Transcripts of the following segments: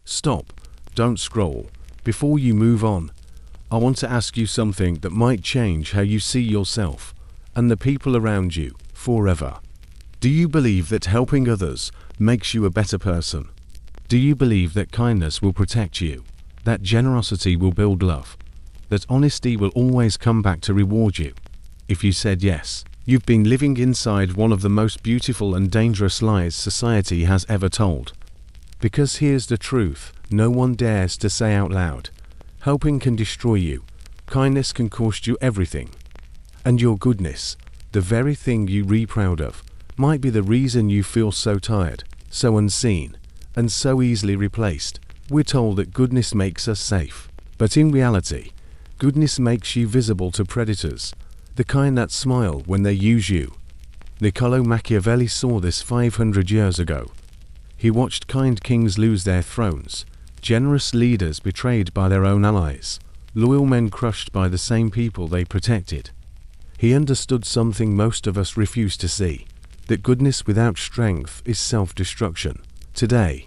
Stop, don't scroll. Before you move on, I want to ask you something that might change how you see yourself and the people around you forever. Do you believe that helping others makes you a better person? Do you believe that kindness will protect you, that generosity will build love, that honesty will always come back to reward you? If you said yes, you've been living inside one of the most beautiful and dangerous lies society has ever told. Because here's the truth, no one dares to say out loud. Helping can destroy you. Kindness can cost you everything. And your goodness, the very thing you be proud of, might be the reason you feel so tired, so unseen, and so easily replaced. We're told that goodness makes us safe. But in reality, goodness makes you visible to predators, the kind that smile when they use you. Niccolo Machiavelli saw this 500 years ago. He watched kind kings lose their thrones, generous leaders betrayed by their own allies, loyal men crushed by the same people they protected. He understood something most of us refuse to see, that goodness without strength is self-destruction. Today,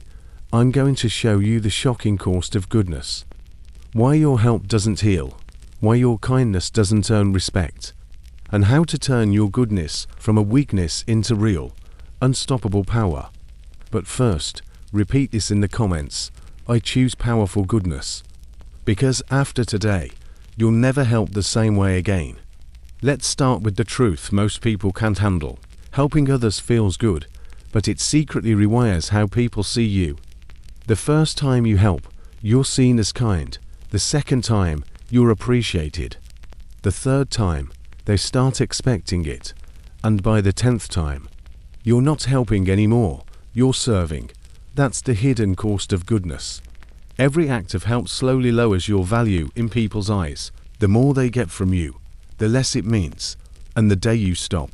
I'm going to show you the shocking cost of goodness. Why your help doesn't heal, why your kindness doesn't earn respect, and how to turn your goodness from a weakness into real, unstoppable power. But first, repeat this in the comments: I choose powerful goodness. Because after today, you'll never help the same way again. Let's start with the truth most people can't handle. Helping others feels good, but it secretly rewires how people see you. The first time you help, you're seen as kind. The second time, you're appreciated. The third time, they start expecting it. And by the 10th time, you're not helping anymore, you're serving. That's the hidden cost of goodness. Every act of help slowly lowers your value in people's eyes. The more they get from you, the less it means. And the day you stop,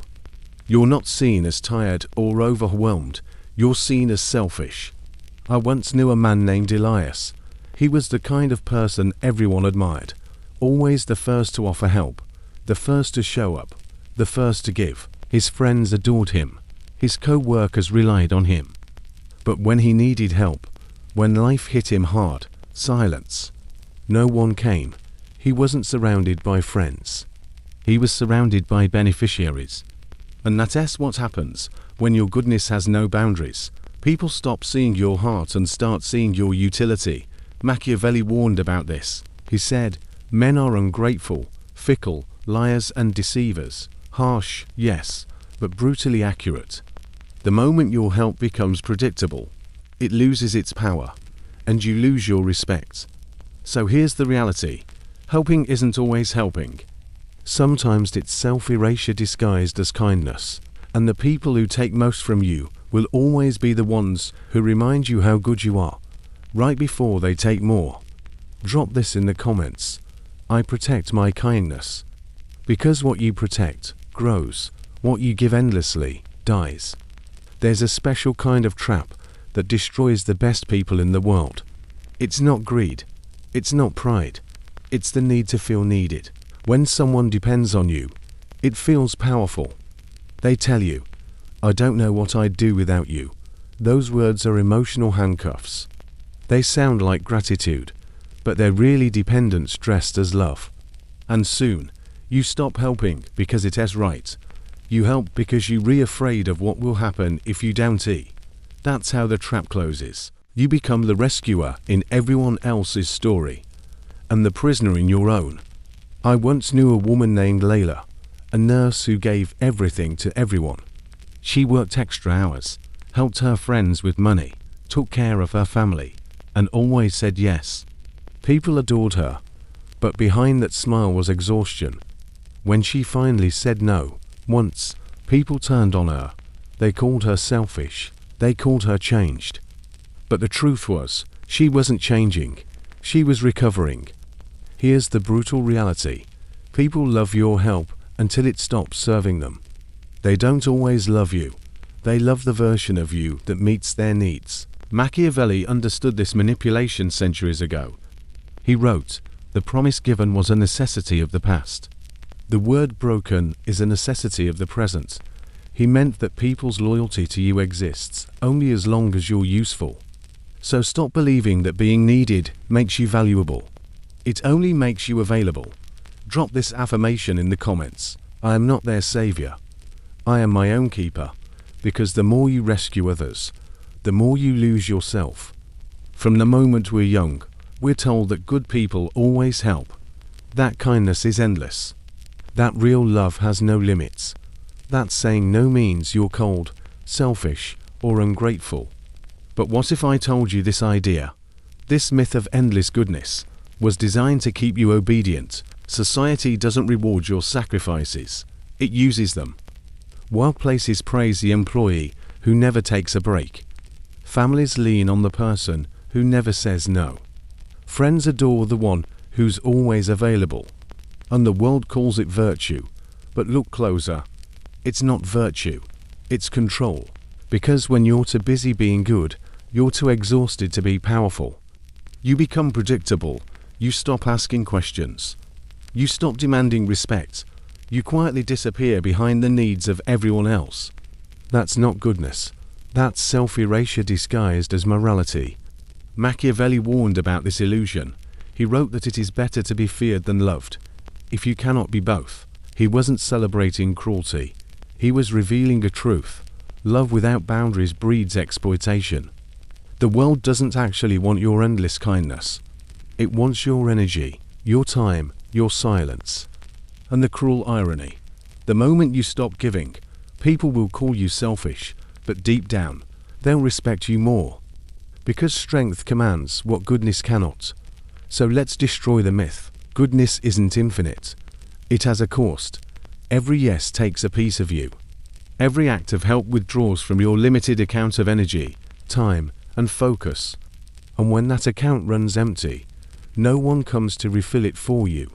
you're not seen as tired or overwhelmed, you're seen as selfish. I once knew a man named Elias. He was the kind of person everyone admired, always the first to offer help, the first to show up, the first to give. His friends adored him. His co-workers relied on him. But when he needed help, when life hit him hard, silence. No one came. He wasn't surrounded by friends. He was surrounded by beneficiaries. And that's what happens when your goodness has no boundaries. People stop seeing your heart and start seeing your utility. Machiavelli warned about this. He said, "Men are ungrateful, fickle, liars and deceivers. Harsh, yes, but brutally accurate." The moment your help becomes predictable, it loses its power, and you lose your respect. So here's the reality. Helping isn't always helping. Sometimes it's self-erasure disguised as kindness, and the people who take most from you will always be the ones who remind you how good you are, right before they take more. Drop this in the comments. I protect my kindness. Because what you protect grows, what you give endlessly dies. There's a special kind of trap that destroys the best people in the world. It's not greed, it's not pride, it's the need to feel needed. When someone depends on you, it feels powerful. They tell you, "I don't know what I'd do without you." Those words are emotional handcuffs. They sound like gratitude, but they're really dependence dressed as love. And soon, you stop helping because it is right. You help because you're afraid of what will happen if you don't. That's how the trap closes. You become the rescuer in everyone else's story, and the prisoner in your own. I once knew a woman named Layla, a nurse who gave everything to everyone. She worked extra hours, helped her friends with money, took care of her family, and always said yes. People adored her, but behind that smile was exhaustion. When she finally said no, once, people turned on her. They called her selfish. They called her changed. But the truth was, she wasn't changing. She was recovering. Here's the brutal reality. People love your help until it stops serving them. They don't always love you. They love the version of you that meets their needs. Machiavelli understood this manipulation centuries ago. He wrote, "The promise given was a necessity of the past. The word broken is a necessity of the present." He meant that people's loyalty to you exists only as long as you're useful. So stop believing that being needed makes you valuable. It only makes you available. Drop this affirmation in the comments. I am not their savior. I am my own keeper. Because the more you rescue others, the more you lose yourself. From the moment we're young, we're told that good people always help. That kindness is endless. That real love has no limits. That saying no means you're cold, selfish, or ungrateful. But what if I told you this idea, this myth of endless goodness, was designed to keep you obedient? Society doesn't reward your sacrifices, it uses them. Workplaces praise the employee who never takes a break. Families lean on the person who never says no. Friends adore the one who's always available. And the world calls it virtue. But look closer. It's not virtue. It's control. Because when you're too busy being good, you're too exhausted to be powerful. You become predictable. You stop asking questions. You stop demanding respect. You quietly disappear behind the needs of everyone else. That's not goodness. That's self-erasure disguised as morality. Machiavelli warned about this illusion. He wrote that it is better to be feared than loved. If you cannot be both. He wasn't celebrating cruelty. He was revealing a truth. Love without boundaries breeds exploitation. The world doesn't actually want your endless kindness. It wants your energy, your time, your silence. And the cruel irony. The moment you stop giving, people will call you selfish, but deep down, they'll respect you more. Because strength commands what goodness cannot. So let's destroy the myth. Goodness isn't infinite. It has a cost. Every yes takes a piece of you. Every act of help withdraws from your limited account of energy, time, and focus. And when that account runs empty, no one comes to refill it for you.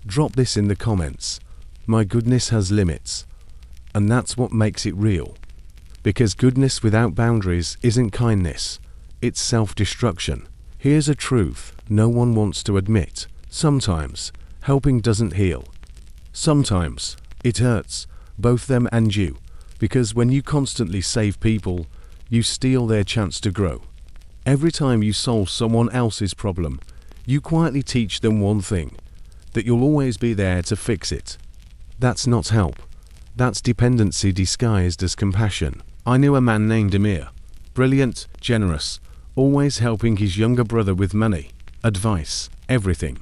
Drop this in the comments. My goodness has limits. And that's what makes it real. Because goodness without boundaries isn't kindness. It's self-destruction. Here's a truth no one wants to admit. Sometimes, helping doesn't heal. Sometimes, it hurts, both them and you. Because when you constantly save people, you steal their chance to grow. Every time you solve someone else's problem, you quietly teach them one thing, that you'll always be there to fix it. That's not help. That's dependency disguised as compassion. I knew a man named Amir. Brilliant, generous, always helping his younger brother with money, advice, everything.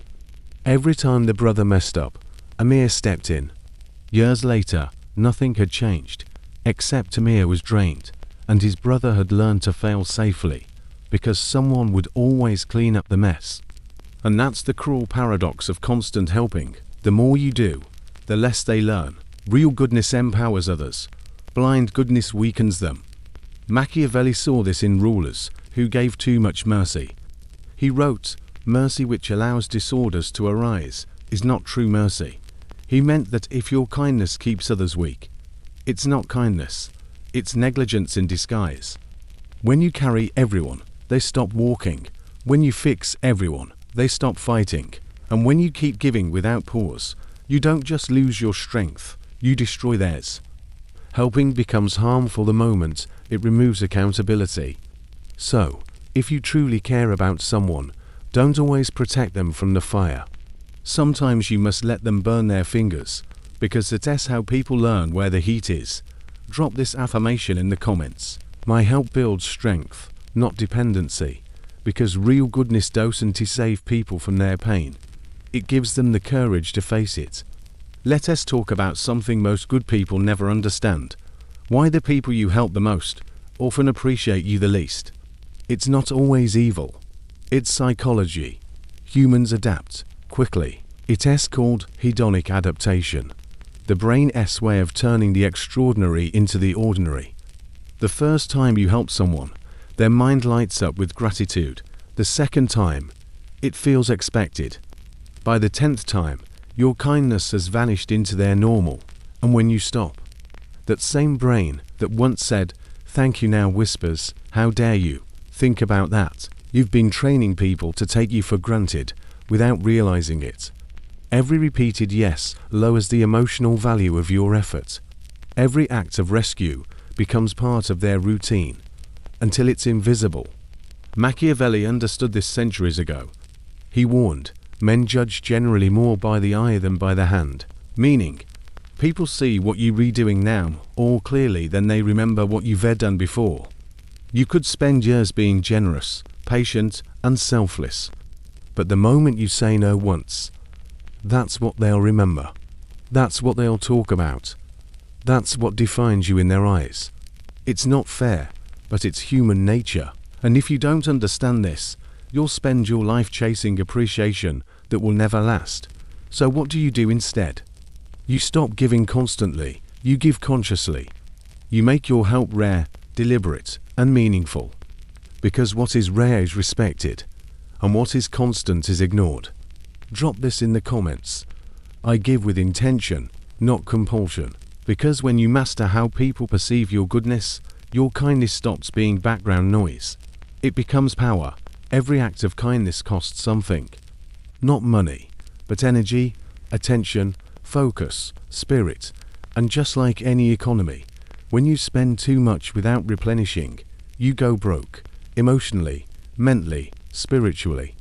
Every time the brother messed up, Amir stepped in. Years later, nothing had changed, except Amir was drained, and his brother had learned to fail safely, because someone would always clean up the mess. And that's the cruel paradox of constant helping. The more you do, the less they learn. Real goodness empowers others. Blind goodness weakens them. Machiavelli saw this in rulers who gave too much mercy. He wrote, "Mercy which allows disorders to arise is not true mercy." He meant that if your kindness keeps others weak, it's not kindness, it's negligence in disguise. When you carry everyone, they stop walking. When you fix everyone, they stop fighting. And when you keep giving without pause, you don't just lose your strength, you destroy theirs. Helping becomes harmful the moment it removes accountability. So, if you truly care about someone, don't always protect them from the fire. Sometimes you must let them burn their fingers, because that's how people learn where the heat is. Drop this affirmation in the comments. My help builds strength, not dependency, because real goodness doesn't save people from their pain. It gives them the courage to face it. Let us talk about something most good people never understand. Why the people you help the most often appreciate you the least. It's not always evil. It's psychology. Humans adapt quickly. It's called hedonic adaptation. The brain's way of turning the extraordinary into the ordinary. The first time you help someone, their mind lights up with gratitude. The second time, it feels expected. By the 10th time, your kindness has vanished into their normal. And when you stop, that same brain that once said, "Thank you," now whispers, "How dare you?" Think about that. You've been training people to take you for granted without realizing it. Every repeated yes lowers the emotional value of your effort. Every act of rescue becomes part of their routine until it's invisible. Machiavelli understood this centuries ago. He warned, men judge generally more by the eye than by the hand, meaning, people see what you're redoing now more clearly than they remember what you've done before. You could spend years being generous, patient, and selfless. But the moment you say no once, that's what they'll remember. That's what they'll talk about. That's what defines you in their eyes. It's not fair, but it's human nature. And if you don't understand this, you'll spend your life chasing appreciation that will never last. So what do you do instead? You stop giving constantly, you give consciously. You make your help rare, deliberate, and meaningful. Because what is rare is respected, and what is constant is ignored. Drop this in the comments. I give with intention, not compulsion. Because when you master how people perceive your goodness, your kindness stops being background noise. It becomes power. Every act of kindness costs something. Not money, but energy, attention, focus, spirit, and just like any economy, when you spend too much without replenishing, you go broke, emotionally, mentally, spiritually.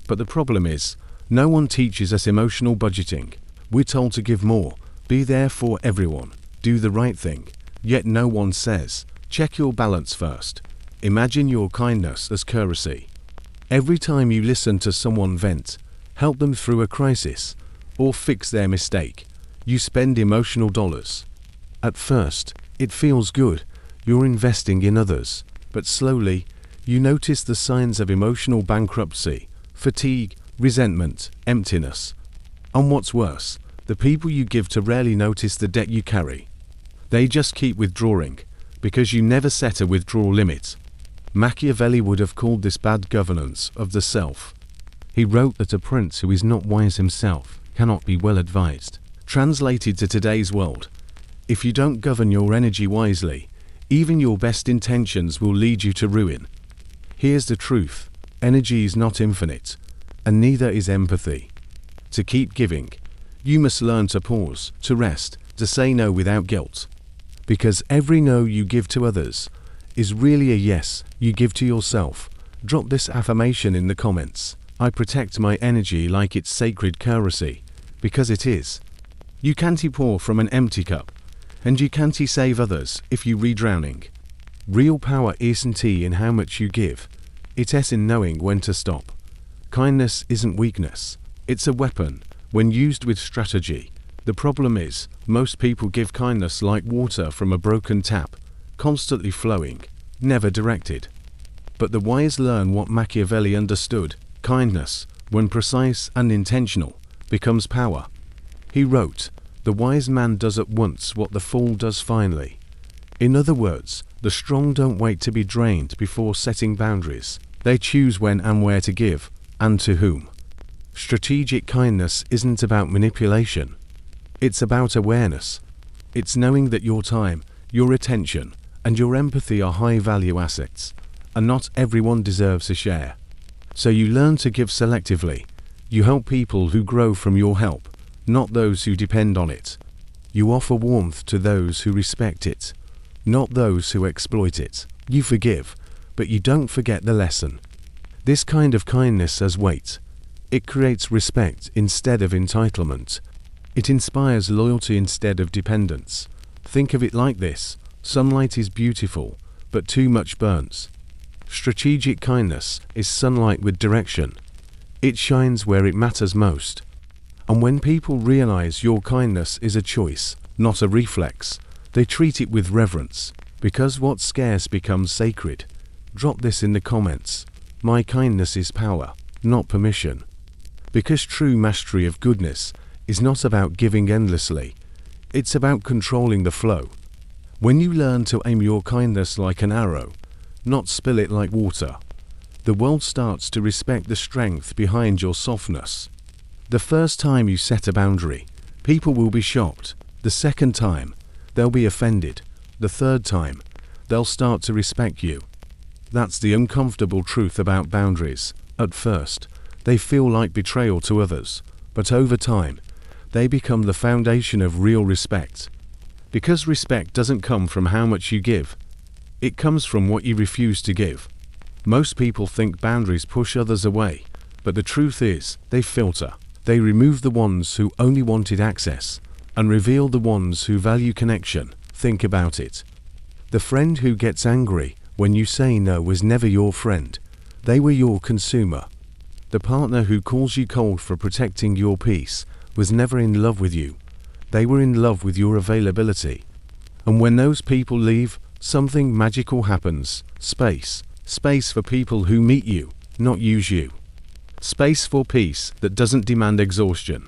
But the problem is, no one teaches us emotional budgeting. We're told to give more, be there for everyone, do the right thing, yet no one says, check your balance first. Imagine your kindness as currency. Every time you listen to someone vent, help them through a crisis, or fix their mistake, you spend emotional dollars. At first, it feels good, you're investing in others, but slowly, you notice the signs of emotional bankruptcy, fatigue, resentment, emptiness. And what's worse, the people you give to rarely notice the debt you carry. They just keep withdrawing, because you never set a withdrawal limit. Machiavelli would have called this bad governance of the self. He wrote that a prince who is not wise himself cannot be well advised. Translated to today's world, if you don't govern your energy wisely, even your best intentions will lead you to ruin. Here's the truth, energy is not infinite, and neither is empathy. To keep giving, you must learn to pause, to rest, to say no without guilt. Because every no you give to others is really a yes you give to yourself. Drop this affirmation in the comments. I protect my energy like it's sacred currency, because it is. You can't pour from an empty cup, and you can't save others if you re-drowning. Real power isn't in how much you give, it's in knowing when to stop. Kindness isn't weakness, it's a weapon, when used with strategy. The problem is, most people give kindness like water from a broken tap, constantly flowing, never directed. But the wise learn what Machiavelli understood. Kindness, when precise and intentional, becomes power. He wrote, "The wise man does at once what the fool does finally." In other words, the strong don't wait to be drained before setting boundaries. They choose when and where to give, and to whom. Strategic kindness isn't about manipulation. It's about awareness. It's knowing that your time, your attention, and your empathy are high-value assets, and not everyone deserves a share. So you learn to give selectively. You help people who grow from your help, not those who depend on it. You offer warmth to those who respect it, not those who exploit it. You forgive, but you don't forget the lesson. This kind of kindness has weight. It creates respect instead of entitlement. It inspires loyalty instead of dependence. Think of it like this: sunlight is beautiful, but too much burns. Strategic kindness is sunlight with direction. It shines where it matters most. And when people realize your kindness is a choice, not a reflex, they treat it with reverence, because what's scarce becomes sacred. Drop this in the comments. My kindness is power, not permission. Because true mastery of goodness is not about giving endlessly, it's about controlling the flow. When you learn to aim your kindness like an arrow, not spill it like water, the world starts to respect the strength behind your softness. The first time you set a boundary, people will be shocked. The second time, they'll be offended. The third time, they'll start to respect you. That's the uncomfortable truth about boundaries. At first, they feel like betrayal to others, but over time, they become the foundation of real respect. Because respect doesn't come from how much you give, it comes from what you refuse to give. Most people think boundaries push others away, but the truth is, they filter. They remove the ones who only wanted access, and reveal the ones who value connection. Think about it. The friend who gets angry when you say no was never your friend. They were your consumer. The partner who calls you cold for protecting your peace was never in love with you. They were in love with your availability. And when those people leave, something magical happens. Space. Space for people who meet you, not use you. Space for peace that doesn't demand exhaustion.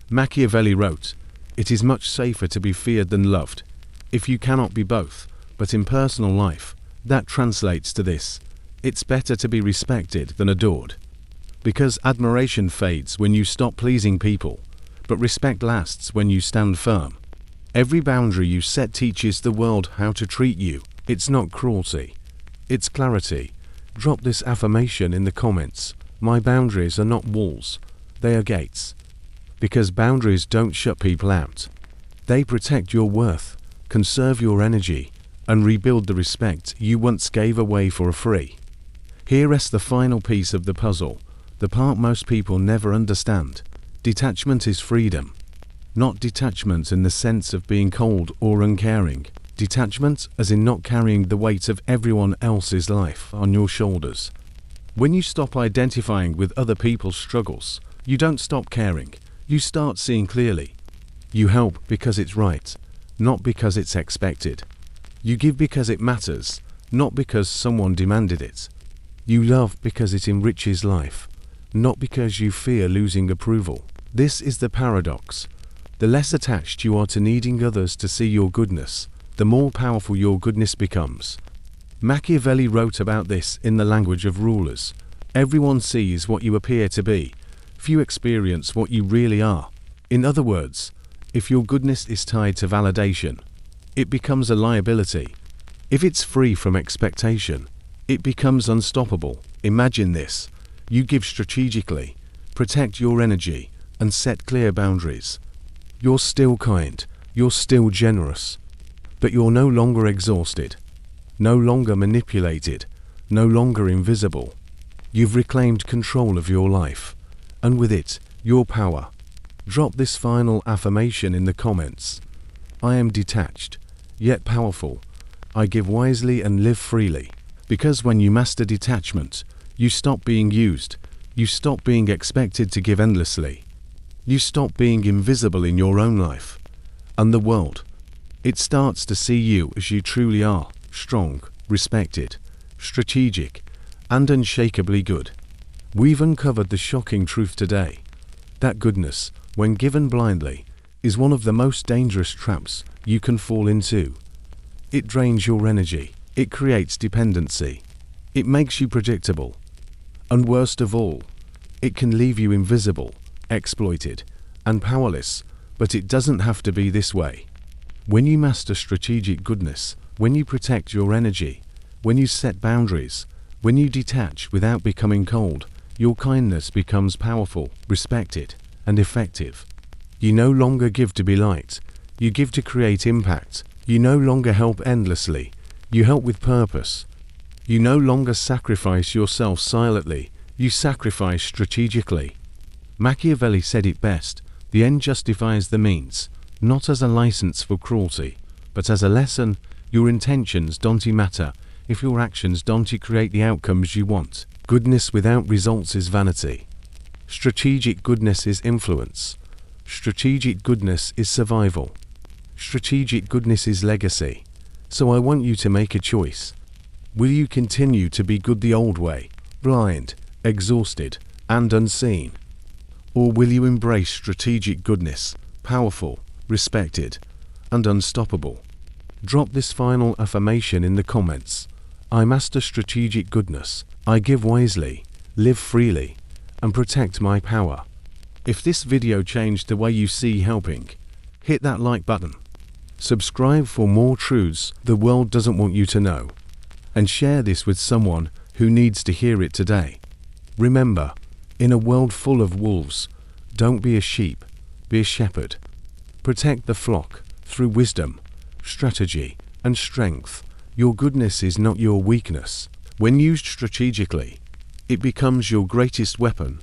Machiavelli wrote, "It is much safer to be feared than loved, if you cannot be both." But in personal life, that translates to this: it's better to be respected than adored. Because admiration fades when you stop pleasing people, but respect lasts when you stand firm. Every boundary you set teaches the world how to treat you. It's not cruelty, it's clarity. Drop this affirmation in the comments. My boundaries are not walls, they are gates. Because boundaries don't shut people out. They protect your worth, conserve your energy, and rebuild the respect you once gave away for free. Here rests the final piece of the puzzle, the part most people never understand. Detachment is freedom. Not detachment in the sense of being cold or uncaring. Detachment as in not carrying the weight of everyone else's life on your shoulders. When you stop identifying with other people's struggles, you don't stop caring, you start seeing clearly. You help because it's right, not because it's expected. You give because it matters, not because someone demanded it. You love because it enriches life, not because you fear losing approval. This is the paradox. The less attached you are to needing others to see your goodness, the more powerful your goodness becomes. Machiavelli wrote about this in the language of rulers. Everyone sees what you appear to be. Few experience what you really are. In other words, if your goodness is tied to validation, it becomes a liability. If it's free from expectation, it becomes unstoppable. Imagine this. You give strategically, protect your energy, and set clear boundaries. You're still kind, you're still generous, but you're no longer exhausted, no longer manipulated, no longer invisible. You've reclaimed control of your life, and with it, your power. Drop this final affirmation in the comments. I am detached, yet powerful. I give wisely and live freely. Because when you master detachment, you stop being used. You stop being expected to give endlessly. You stop being invisible in your own life. And the world, it starts to see you as you truly are, strong, respected, strategic, and unshakably good. We've uncovered the shocking truth today. That goodness, when given blindly, is one of the most dangerous traps you can fall into. It drains your energy. It creates dependency. It makes you predictable. And worst of all, it can leave you invisible, exploited, and powerless, but it doesn't have to be this way. When you master strategic goodness, when you protect your energy, when you set boundaries, when you detach without becoming cold, your kindness becomes powerful, respected, and effective. You no longer give to be liked, you give to create impact. You no longer help endlessly, you help with purpose. You no longer sacrifice yourself silently, you sacrifice strategically. Machiavelli said it best, the end justifies the means, not as a license for cruelty, but as a lesson. Your intentions don't matter if your actions don't create the outcomes you want. Goodness without results is vanity. Strategic goodness is influence. Strategic goodness is survival. Strategic goodness is legacy. So I want you to make a choice. Will you continue to be good the old way, blind, exhausted, and unseen? Or will you embrace strategic goodness, powerful, respected, and unstoppable? Drop this final affirmation in the comments. I master strategic goodness. I give wisely, live freely, and protect my power. If this video changed the way you see helping, hit that like button. Subscribe for more truths the world doesn't want you to know. And share this with someone who needs to hear it today. Remember, in a world full of wolves, don't be a sheep, be a shepherd. Protect the flock through wisdom, strategy, and strength. Your goodness is not your weakness, When used strategically, it becomes your greatest weapon